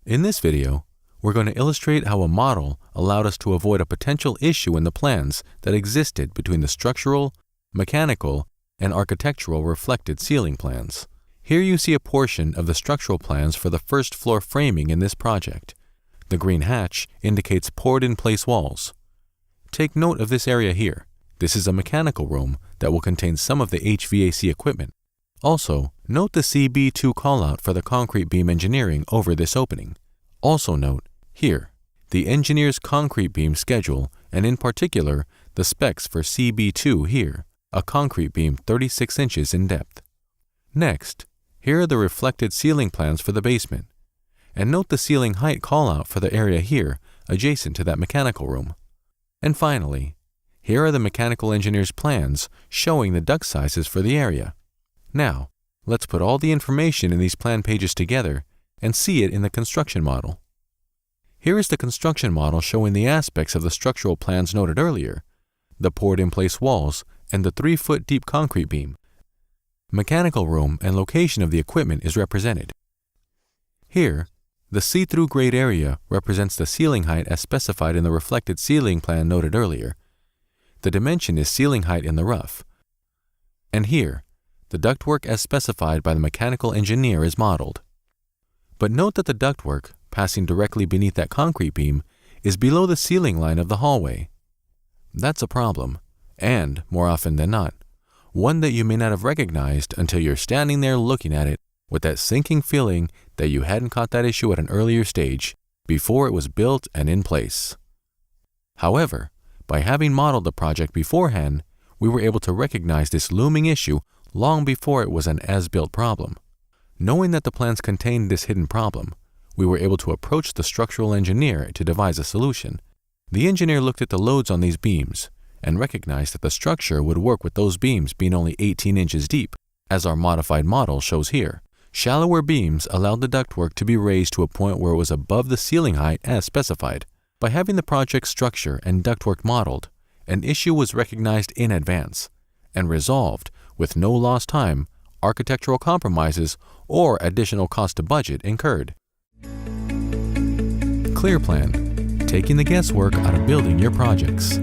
In this video, we're going to illustrate how a model allowed us to avoid a potential issue in the plans that existed between the structural, mechanical, and architectural reflected ceiling plans. Here you see a portion of the structural plans for the first floor framing in this project. The green hatch indicates poured-in-place walls. Take note of this area here. This is a mechanical room that will contain some of the HVAC equipment. Also, note the CB2 callout for the concrete beam engineering over this opening. Also note, here, the engineer's concrete beam schedule and in particular, the specs for CB2 here, a concrete beam 36 inches in depth. Next, here are the reflected ceiling plans for the basement. And note the ceiling height callout for the area here, adjacent to that mechanical room. And finally, here are the mechanical engineer's plans showing the duct sizes for the area. Now, let's put all the information in these plan pages together and see it in the construction model. Here is the construction model showing the aspects of the structural plans noted earlier, the poured-in-place walls and the 3-foot deep concrete beam. Mechanical room and location of the equipment is represented. Here, the see-through grade area represents the ceiling height as specified in the reflected ceiling plan noted earlier. The dimension is ceiling height in the rough. And here, the ductwork as specified by the mechanical engineer is modeled. But note that the ductwork, passing directly beneath that concrete beam, is below the ceiling line of the hallway. That's a problem, and, more often than not, one that you may not have recognized until you're standing there looking at it with that sinking feeling that you hadn't caught that issue at an earlier stage, before it was built and in place. However, by having modeled the project beforehand, we were able to recognize this looming issue long before it was an as-built problem. Knowing that the plans contained this hidden problem, we were able to approach the structural engineer to devise a solution. The engineer looked at the loads on these beams and recognized that the structure would work with those beams being only 18 inches deep, as our modified model shows here. Shallower beams allowed the ductwork to be raised to a point where it was above the ceiling height as specified. By having the project structure and ductwork modeled, an issue was recognized in advance and resolved with no lost time, architectural compromises, or additional cost to budget incurred. Clear plan, taking the guesswork out of building your projects.